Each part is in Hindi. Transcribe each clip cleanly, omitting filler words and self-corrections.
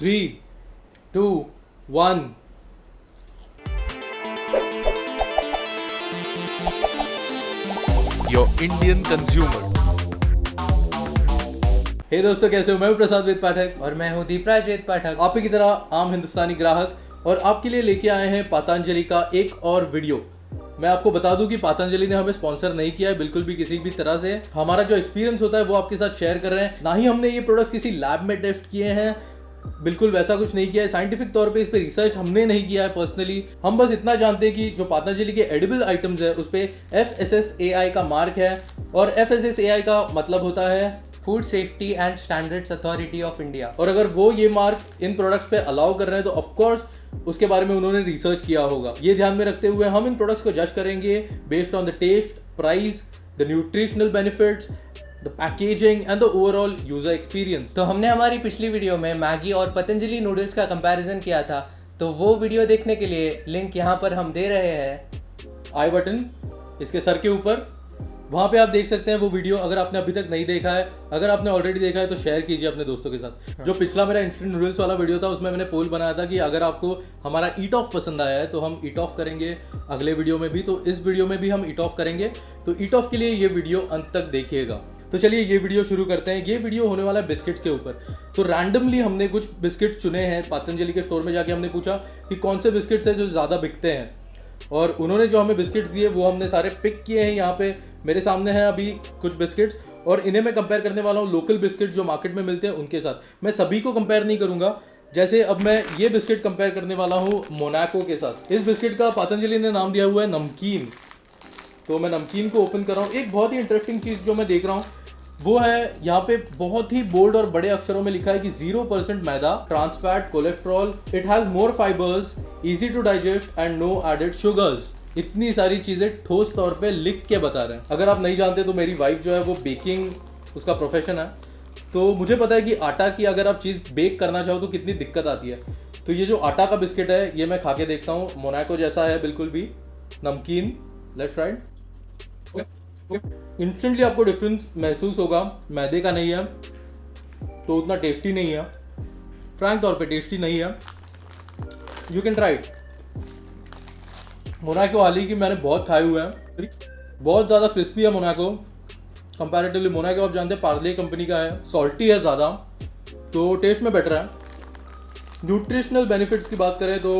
3, 2, 1। Your Indian consumer. हे दोस्तों, कैसे हो? मैं हूं प्रसाद वेद पाठक और मैं हूँ दीपराज वेद पाठक। आप ही की तरह आम हिंदुस्तानी ग्राहक, और आपके लिए लेके आए हैं पतंजलि का एक और वीडियो। मैं आपको बता दूं कि पतंजलि ने हमें स्पॉन्सर नहीं किया है बिल्कुल भी, किसी भी तरह से। हमारा जो एक्सपीरियंस होता है वो आपके साथ शेयर कर रहे हैं। ना ही हमने ये प्रोडक्ट किसी लैब में टेस्ट किए हैं, बिल्कुल वैसा कुछ नहीं किया है। साइंटिफिक तौर पे इस पे रिसर्च हमने नहीं किया है पर्सनली। हम बस इतना जानते हैं कि जो पतंजलि के एडिबल आइटम्स है उस पे FSSAI का मार्क है, और FSSAI का मतलब होता है food safety and standards authority of India. और अगर वो ये मार्क इन प्रोडक्ट्स पे अलाउ कर रहे हैं तो ऑफ कोर्स उसके बारे में उन्होंने रिसर्च किया होगा। ये ध्यान में रखते हुए हम इन प्रोडक्ट्स को जज करेंगे based on the taste, price, the nutritional benefits, the packaging and the overall user experience. तो हमने हमारी पिछली वीडियो में मैगी और पतंजलि नूडल्स का कंपैरिजन किया था, तो वो वीडियो देखने के लिए लिंक यहाँ पर हम दे रहे हैं आई बटन इसके सर के ऊपर, वहाँ पे आप देख सकते हैं वो वीडियो। अगर आपने अभी तक नहीं देखा है, अगर आपने ऑलरेडी देखा है तो शेयर कीजिए अपने दोस्तों के साथ। जो पिछला मेरा इंस्टेंट नूडल्स वाला वीडियो था उसमें मैंने पोल बनाया था कि अगर आपको हमारा ईट ऑफ पसंद आया है तो हम ईट ऑफ करेंगे अगले वीडियो में भी, तो इस वीडियो में भी हम ईट ऑफ करेंगे। तो ईट ऑफ के लिए ये वीडियो अंत तक देखिएगा। तो चलिए ये वीडियो शुरू करते हैं। ये वीडियो होने वाला है बिस्किट्स के ऊपर। तो रैंडमली हमने कुछ बिस्किट्स चुने हैं। पतंजलि के स्टोर में जाके हमने पूछा कि कौन से बिस्किट्स हैं जो ज़्यादा बिकते हैं, और उन्होंने जो हमें बिस्किट्स दिए वो हमने सारे पिक किए हैं। यहाँ पे मेरे सामने हैं अभी कुछ बिस्किट्स, और इन्हें मैं कंपेयर करने वाला हूँ लोकल बिस्किट्स जो मार्केट में मिलते हैं उनके साथ। मैं सभी को कंपेयर नहीं करूँगा। जैसे अब मैं ये बिस्किट कंपेयर करने वाला हूँ मोनाको के साथ। इस बिस्किट का पतंजलि ने नाम दिया हुआ है नमकीन। तो मैं नमकीन को ओपन कर रहा हूँ। एक बहुत ही इंटरेस्टिंग चीज़ जो मैं देख रहा हूँ वो है यहाँ पे बहुत ही बोल्ड और बड़े अक्षरों में लिखा है कि 0% मैदा, trans fat, cholesterol, it has more fibres, easy to digest and no added sugars. इतनी सारी चीजें ठोस तौर पे लिख के बता रहे हैं। अगर आप नहीं जानते तो मेरी वाइफ जो है वो बेकिंग उसका प्रोफेशन है, तो मुझे पता है कि आटा की अगर आप चीज़ बेक करना चाहो तो कितनी दिक्कत आती है। तो ये जो आटा का बिस्किट है ये मैं खा के देखता हूँ। मोनाको जैसा है बिल्कुल भी नमकीन। Let's try. इंस्टेंटली आपको डिफरेंस महसूस होगा। मैदे का नहीं है तो उतना टेस्टी नहीं है, फ्रैंक तौर पे टेस्टी नहीं है। You can try it. Monaco हाल ही की मैंने बहुत खाए हुए हैं, बहुत ज़्यादा क्रिस्पी है मोनाको कंपैरेटिवली। मोनाको आप जानते हैं पार्ले कंपनी का है, सॉल्टी है ज़्यादा, तो टेस्ट में बेटर है। न्यूट्रिशनल बेनिफिट्स की बात करें तो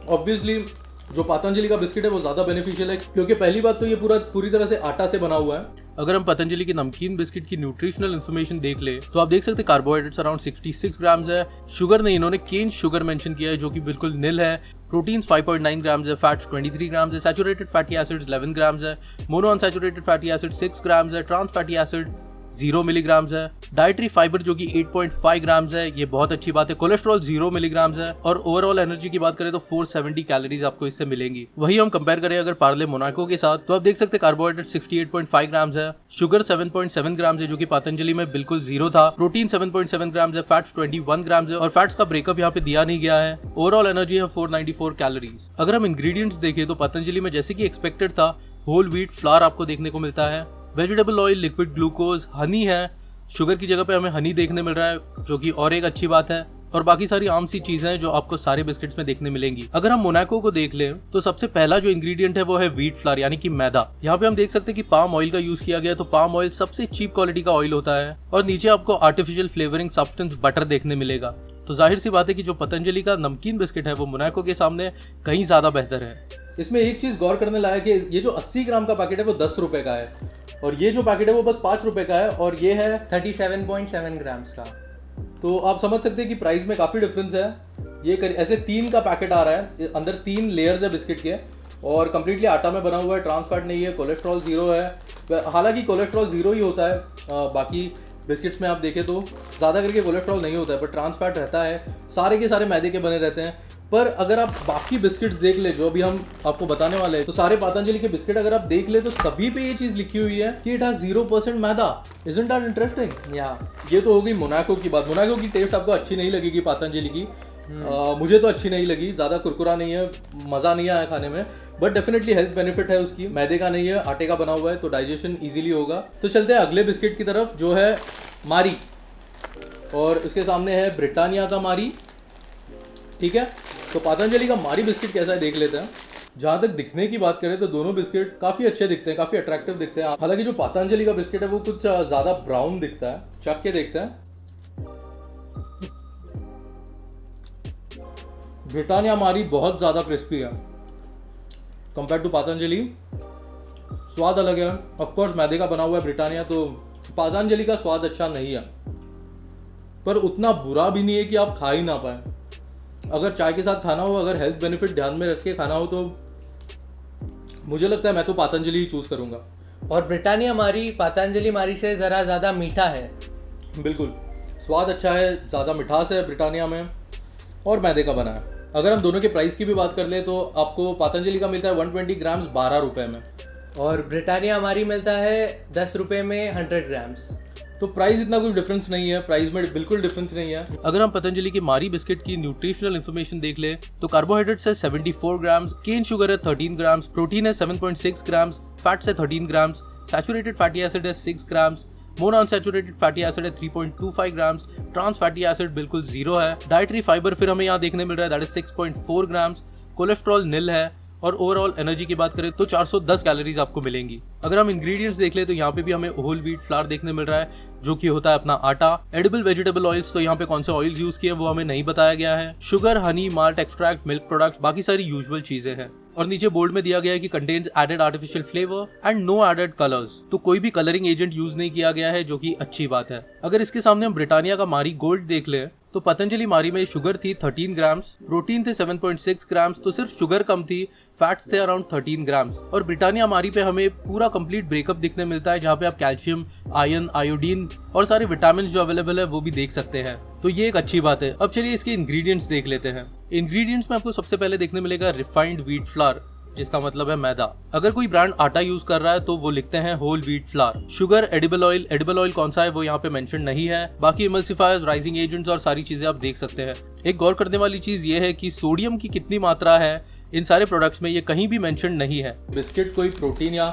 ऑब्वियसली जो पतंजलि का बिस्किट है वो ज़्यादा बेनिफिशियल है, क्योंकि पहली बात तो ये पूरी तरह से आटा से बना हुआ है। अगर हम पतंजलि के नमकीन बिस्किट की न्यूट्रिशनल इन्फॉर्मेशन देख ले तो आप देख सकते हैं कार्बोहाइड्रेट्स अराउंड 66 ग्राम्स है। शुगर नहीं, इन्होंने केन शुगर मेंशन किया है जो कि बिल्कुल निल है। प्रोटीन्स 5.9 ग्राम्स है, फैट्स 23 ग्राम्स है, सैचुरेटेड फैटी एसिड्स 11 ग्राम्स है, mono unsaturated fatty acid 6 grams है, ट्रांस फैटी एसिड 0 मिलीग्राम्स है, डाइटरी फाइबर जो कि 8.5 ग्राम्स है, ये बहुत अच्छी बात है। कोलेस्ट्रॉल 0 मिलीग्राम्स है, और ओवरऑल एनर्जी की बात करें तो 470 कैलोरीज आपको इससे मिलेंगी। वही हम कंपेयर करें अगर पार्ले मोनाको के साथ तो आप देख सकते हैं कार्बोहाइड्रेट 68.5 ग्राम्स है, शुगर 7.7 ग्राम्स है जो कि पतंजलि में बिल्कुल 0 था, प्रोटीन 7.7 ग्राम्स है, फैट्स 21 ग्राम्स है, और फैट्स का ब्रेकअप यहाँ पे दिया नहीं गया है। ओवरऑल एनर्जी है 494 कैलोरीज। अगर हम इंग्रेडिएंट्स देखें तो पतंजलि में जैसे कि एक्सपेक्टेड था होल व्हीट फ्लावर आपको देखने को मिलता है, vegetable oil, liquid glucose, Honey है। शुगर की जगह पे हमें हनी देखने मिल रहा है जो कि और एक अच्छी बात है, और बाकी सारी आम सी चीजें हैं जो आपको सारे बिस्किट्स में देखने मिलेंगी। अगर हम मोनाको को देख लें तो सबसे पहला जो इंग्रेडिएंट है वो है व्हीट फ्लावर यानी कि मैदा। यहाँ पे हम देख सकते हैं कि पाम ऑयल का यूज किया गया है, तो पाम ऑयल सबसे चीप क्वालिटी का ऑयल होता है, और नीचे आपको आर्टिफिशियल फ्लेवरिंग सब्सटेंस बटर देखने मिलेगा। तो जाहिर सी बात है कि जो पतंजलि का नमकीन बिस्किट है वो मोनाको के सामने कहीं ज्यादा बेहतर है। इसमें एक चीज गौर करने लायक है, ये जो 80 ग्राम का पैकेट है वो 10 रुपए का है, और ये जो पैकेट है वो बस 5 रुपए का है, और ये है 37.7 ग्राम्स का। तो आप समझ सकते हैं कि प्राइस में काफ़ी डिफरेंस है। ये ऐसे 3 का पैकेट आ रहा है, अंदर 3 लेयर्स है बिस्किट के, और कम्प्लीटली आटा में बना हुआ है, ट्रांस फैट नहीं है, कोलेस्ट्रॉल 0 है। हालांकि कोलेस्ट्रॉल 0 ही होता है, बाकी बिस्किट्स में आप देखें तो ज़्यादा करके कोलेस्ट्रॉल नहीं होता है, पर ट्रांस फैट रहता है। सारे के सारे मैदे के बने रहते हैं। पर अगर आप बाकी बिस्किट्स देख ले जो भी हम आपको बताने वाले हैं, तो सारे पतंजलि के बिस्किट अगर आप देख ले तो सभी पे ये चीज लिखी हुई है कि it has 0% maida. Isn't that interesting? या ये तो हो गई मोनाको की बात। मोनाको की टेस्ट आपको अच्छी नहीं लगेगी पतंजलि की, मुझे तो अच्छी नहीं लगी, ज़्यादा कुरकुरा नहीं है, मज़ा नहीं आया खाने में, बट डेफिनेटली हेल्थ बेनिफिट है उसकी। मैदे का नहीं है, आटे का बना हुआ है, तो डाइजेशन इजीली होगा। तो चलते हैं अगले बिस्किट की तरफ जो है मारी। और इसके सामने है ब्रिटानिया का मारी। ठीक है, तो पतंजलि का मारी बिस्किट कैसा है देख लेते हैं। जहाँ तक दिखने की बात करें तो दोनों बिस्किट काफ़ी अच्छे दिखते हैं, काफ़ी अट्रैक्टिव दिखते हैं। हालांकि जो पतंजलि का बिस्किट है वो कुछ ज़्यादा ब्राउन दिखता है। चख के देखते हैं। ब्रिटानिया मारी बहुत ज़्यादा क्रिस्पी है कंपेयर टू पतंजलि। स्वाद अलग है, ऑफकोर्स मैदे का बना हुआ है ब्रिटानिया, तो पतंजलि का स्वाद अच्छा नहीं है, पर उतना बुरा भी नहीं है कि आप खा ही ना पाए। अगर चाय के साथ खाना हो, अगर हेल्थ बेनिफिट ध्यान में रख के खाना हो, तो मुझे लगता है मैं तो पतंजलि ही चूज़ करूँगा। और ब्रिटानिया मारी पतंजलि मारी से ज़रा ज़्यादा मीठा है। बिल्कुल, स्वाद अच्छा है, ज़्यादा मिठास है ब्रिटानिया में, और मैदे का बना है। अगर हम दोनों के प्राइस की भी बात कर ले तो आपको पतंजलि का मिलता है 120 ग्राम्स 12 रुपये में, और ब्रिटानिया मारी मिलता है 10 रुपये में 100 ग्राम्स। तो प्राइस इतना कुछ डिफरेंस नहीं है, प्राइस में बिल्कुल डिफरेंस नहीं है। अगर हम पतंजलि की मारी बिस्किट की न्यूट्रिशनल इन्फॉर्मेशन देख ले तो कार्बोहाइड्रेट्स है 74 ग्राम्स, केन शुगर है 13 ग्राम्स, प्रोटीन है 7.6 ग्राम्स, फैट्स है 13 ग्राम्स, सैचुरेटेड फैटी एसिड है 6 ग्राम्स, मोनोअनसैचुरेटेड फैटी एसिड है 3.25 ग्राम्स, ट्रांस फैटी एसिड बिल्कुल 0 है, डाइटरी फाइबर फिर हमें यहाँ देखने मिल रहा है दैट इज 6.4 ग्राम्स, कोलेस्ट्रॉल निल है, और ओवरऑल एनर्जी की बात करें तो 410 कैलोरीज आपको मिलेंगी। अगर हम इंग्रेडिएंट्स देख ले तो यहाँ पे भी हमें होल व्हीट फ्लावर देखने मिल रहा है, जो कि होता है अपना आटा। एडिबल वेजिटेबल ऑयल्स, तो यहाँ पे कौन से ऑयल्स यूज किए वो हमें नहीं बताया गया है। Sugar, Honey, malt extract, milk products, बाकी सारी यूजुअल चीजें हैं। और नीचे बोर्ड में दिया गया है कि contains added artificial flavour and no added colours, तो कोई भी कलरिंग एजेंट यूज नहीं किया गया है, जो कि अच्छी बात है। अगर इसके सामने हम ब्रिटानिया का मारी गोल्ड देख ले तो पतंजलि मारी में शुगर थी 13 ग्राम्स, प्रोटीन थे 7.6 ग्राम्स, तो सिर्फ शुगर कम थी, फैट्स थे अराउंड 13 ग्राम्स। और ब्रिटानिया मारी पे हमें पूरा कंप्लीट ब्रेकअप दिखने मिलता है, जहाँ पे आप कैल्शियम, आयरन, आयोडीन और सारे विटामिन जो अवेलेबल है वो भी देख सकते हैं, तो ये एक अच्छी बात है। अब चलिए इसके इंग्रेडिएंट्स देख लेते हैं। इंग्रेडिएंट्स में आपको सबसे पहले देखने मिलेगा रिफाइंड व्हीट फ्लावर, जिसका मतलब है मैदा। अगर कोई ब्रांड आटा यूज कर रहा है तो वो लिखते हैं whole wheat flour. Sugar, edible oil कौन सा है वो यहाँ पे मेंशन नहीं है। बाकी इमल्सिफायर्स, राइजिंग एजेंट्स और सारी चीजें आप देख सकते हैं। एक गौर करने वाली चीज ये है कि सोडियम की कितनी मात्रा है इन सारे प्रोडक्ट्स में, ये कहीं भी मेंशन नहीं है। बिस्किट कोई प्रोटीन या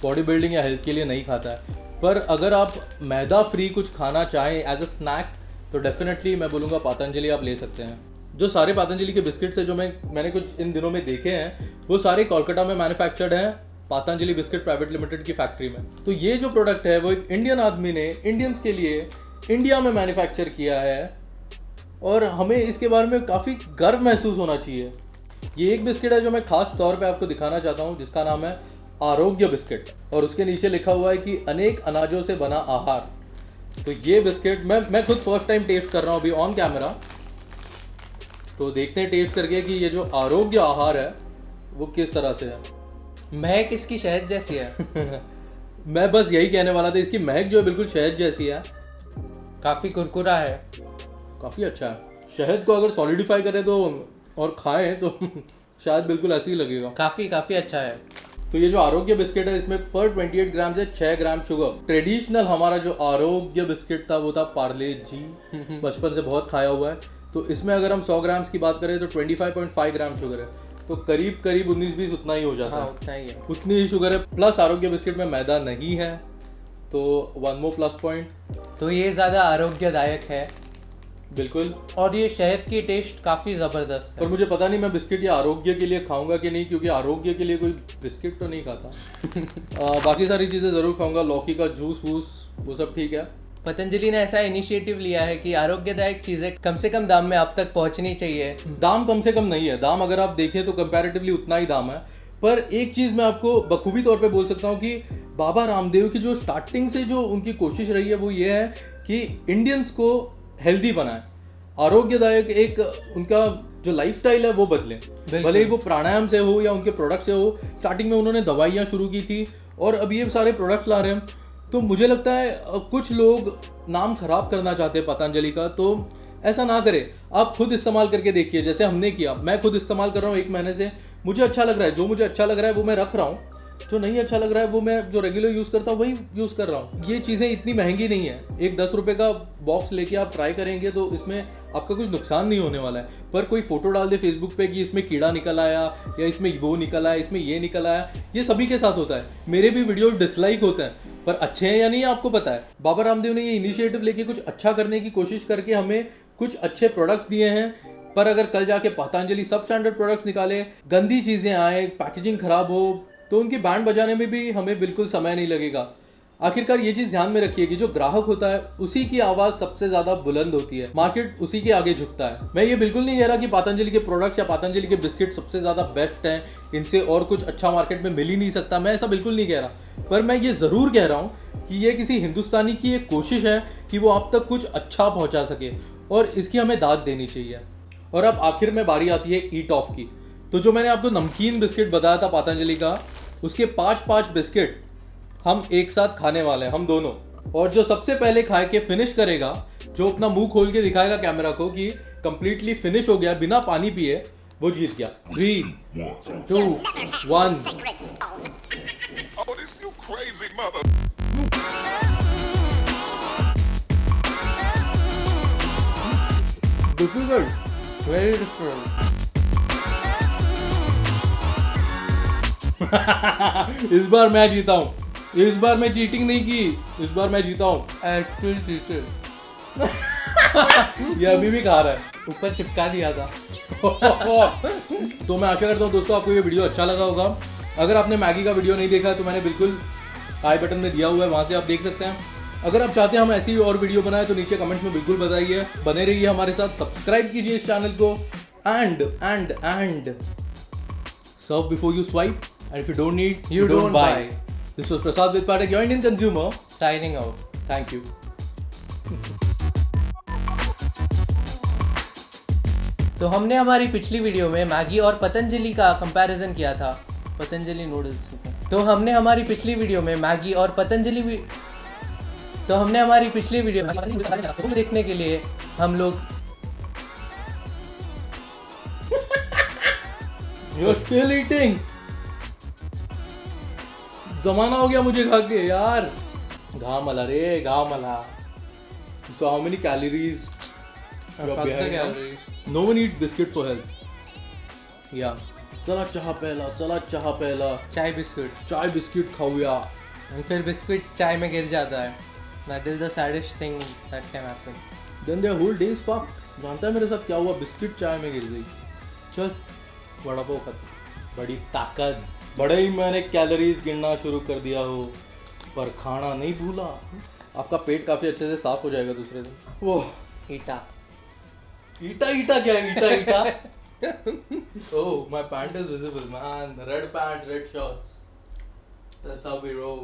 बॉडी बिल्डिंग या हेल्थ के लिए नहीं खाता है, पर अगर आप मैदा फ्री कुछ खाना चाहें एज अ स्नैक तो डेफिनेटली मैं बोलूँगा पतंजलि आप ले सकते हैं। जो सारे पतंजलि के बिस्किट्स है जो मैंने कुछ इन दिनों में देखे हैं, वो सारे कोलकाता में मैन्युफैक्चर्ड हैं पतंजलि बिस्किट प्राइवेट लिमिटेड की फैक्ट्री में। तो ये जो प्रोडक्ट है वो एक इंडियन आदमी ने इंडियंस के लिए इंडिया में मैन्युफैक्चर किया है, और हमें इसके बारे में काफ़ी गर्व महसूस होना चाहिए। ये एक बिस्किट है जो मैं खास तौर पे आपको दिखाना चाहता हूँ, जिसका नाम है आरोग्य बिस्किट, और उसके नीचे लिखा हुआ है कि अनेक अनाजों से बना आहार। तो ये बिस्किट मैं खुद फर्स्ट टाइम टेस्ट कर रहा हूँ अभी ऑन कैमरा, तो देखते हैं टेस्ट करके कि ये जो आरोग्य आहार है वो किस तरह से है। महक इसकी शहद जैसी है। मैं बस यही कहने वाला था, इसकी महक जो है बिल्कुल शहद जैसी है, काफ़ी कुरकुरा है, काफ़ी अच्छा है। शहद को अगर सॉलिडिफाई करें तो और खाएं तो शायद बिल्कुल ऐसे ही लगेगा। काफ़ी अच्छा है। तो ये जो आरोग्य बिस्किट है इसमें पर 28 ग्राम से 6 ग्राम शुगर। ट्रेडिशनल हमारा जो आरोग्य बिस्किट था वो था पार्ले जी, बचपन से बहुत खाया हुआ है। तो इसमें अगर हम 100 ग्राम्स की बात करें तो 25.5 ग्राम शुगर है, तो करीब 19-20 उतना ही हो जाता है। उतना ही है, उतनी ही शुगर है। प्लस आरोग्य बिस्किट में मैदा नहीं है, तो वन मोर प्लस पॉइंट। तो ये ज़्यादा आरोग्यदायक है बिल्कुल, और ये शहद की टेस्ट काफ़ी ज़बरदस्त है। और मुझे पता नहीं मैं बिस्किट या आरोग्य के लिए खाऊंगा कि नहीं, क्योंकि आरोग्य के लिए कोई बिस्किट तो नहीं खाता। बाकी सारी चीज़ें ज़रूर खाऊंगा, लौकी का जूस वूस वो सब ठीक है। पतंजलि ने ऐसा इनिशिएटिव लिया है कि आरोग्यदायक चीज़ें कम से कम दाम में आप तक पहुंचनी चाहिए। दाम कम से कम नहीं है, दाम अगर आप देखें तो कंपैरेटिवली उतना ही दाम है, पर एक चीज़ मैं आपको बखूबी तौर पे बोल सकता हूँ कि बाबा रामदेव की जो स्टार्टिंग से जो उनकी कोशिश रही है वो ये है कि इंडियंस को हेल्दी बनाए, आरोग्यदायक एक उनका जो लाइफस्टाइल है वो बदले। भले ही वो प्राणायाम से हो या उनके प्रोडक्ट से हो। स्टार्टिंग में उन्होंने दवाइयाँ शुरू की थी और अब ये सारे प्रोडक्ट्स ला रहे हैं, तो मुझे लगता है कुछ लोग नाम खराब करना चाहते हैं पतंजलि का, तो ऐसा ना करें। आप खुद इस्तेमाल करके देखिए, जैसे हमने किया। मैं खुद इस्तेमाल कर रहा हूँ 1 महीने से, मुझे अच्छा लग रहा है। जो मुझे अच्छा लग रहा है वो मैं रख रहा हूँ, जो नहीं अच्छा लग रहा है वो मैं जो रेगुलर यूज़ करता हूँ वही यूज़ कर रहा हूँ। ये चीज़ें इतनी महंगी नहीं है, एक 10 रुपये का बॉक्स लेके आप ट्राई करेंगे तो इसमें आपका कुछ नुकसान नहीं होने वाला है। पर कोई फोटो डाल दे फेसबुक पे कि इसमें कीड़ा निकल आया या इसमें वो निकल आया, इसमें ये निकल आया, ये सभी के साथ होता है। मेरे भी वीडियो डिसलाइक होते हैं, पर अच्छे हैं या नहीं आपको पता है। बाबा रामदेव ने ये इनिशिएटिव लेके कुछ अच्छा करने की कोशिश करके हमें कुछ अच्छे प्रोडक्ट्स दिए हैं, पर अगर कल जाके पतंजलि सब स्टैंडर्ड प्रोडक्ट्स निकाले, गंदी चीज़ें आए, पैकेजिंग खराब हो, तो उनकी बैंड बजाने में भी हमें बिल्कुल समय नहीं लगेगा। आखिरकार ये चीज़ ध्यान में रखिए कि जो ग्राहक होता है उसी की आवाज़ सबसे ज़्यादा बुलंद होती है, मार्केट उसी के आगे झुकता है। मैं ये बिल्कुल नहीं कह रहा कि पतंजलि के प्रोडक्ट्स या पतंजलि के बिस्किट सबसे ज़्यादा बेस्ट हैं, इनसे और कुछ अच्छा मार्केट में मिल ही नहीं सकता, मैं ऐसा बिल्कुल नहीं कह रहा। पर मैं ये ज़रूर कह रहा हूँ कि ये किसी हिंदुस्तानी की एक कोशिश है कि वो आप तक कुछ अच्छा पहुँचा सके, और इसकी हमें दाद देनी चाहिए। और अब आखिर में बारी आती है ईट ऑफ की। तो जो मैंने आपको नमकीन बिस्किट बताया था पतंजलि का, उसके 5 बिस्किट हम एक साथ खाने वाले हैं, हम दोनों। और जो सबसे पहले खा के फिनिश करेगा, जो अपना मुंह खोल के दिखाएगा कैमरा को कि कंप्लीटली फिनिश हो गया बिना पानी पिए, वो जीत गया। 3, 2, 1। Oh, this you crazy mother. Difficult, very different. इस बार मैं जीता हूँ, इस बार मैं चीटिंग नहीं की, इस बार मैं जीता हूँ। Actual cheater. ये अभी भी खा रहा है। ऊपर चिपका दिया था। तो मैं आशा करता हूँ दोस्तों आपको ये वीडियो अच्छा लगा होगा। अगर आपने मैगी का वीडियो नहीं देखा है तो मैंने बिल्कुल आई बटन में दिया हुआ है, वहाँ से आप देख सकते हैं। अगर आप चाहते हैं हम ऐसी और वीडियो बनाए तो नीचे कमेंट्स में बिल्कुल बताइए। बने रहिए हमारे साथ, सब्सक्राइब कीजिए इस चैनल को, and serve before you swipe, and if you don't need You don't buy. This was Prasad with Pathak, your Indian consumer. Signing out. Thank you. तो हमने हमारी पिछली वीडियो में मैगी और पतंजलि का कंपैरिजन किया था, पतंजलि नूडल्स। तो हमने हमारी पिछली वीडियो में मैगी और पतंजलि को देखने के लिए हम लोग You're still eating. जमाना हो गया मुझे खा के यार। घामला रे घामला। So how many calories you are behind now? No one eats biscuit for health. Yeah. चला चाह पहला चाय बिस्कुट, चाय बिस्किट खाऊया। और फिर बिस्कुट चाय में गिर जाता है। That is the saddest thing that can happen. Then their whole day is fucked. जानता है मेरे साथ क्या हुआ? बिस्किट चाय में गिर गई। चल वड़ा पाव खत्म। बड़ी ताकत, बड़े ही मैंने कैलोरीज गिनना शुरू कर दिया हो, पर खाना नहीं भूला। आपका पेट काफी अच्छे से साफ हो जाएगा दूसरे दिन। वो ईटा ईटा क्या है? ईटा Oh, my pant is visible, man. Red pants, red shorts. That's how we roll.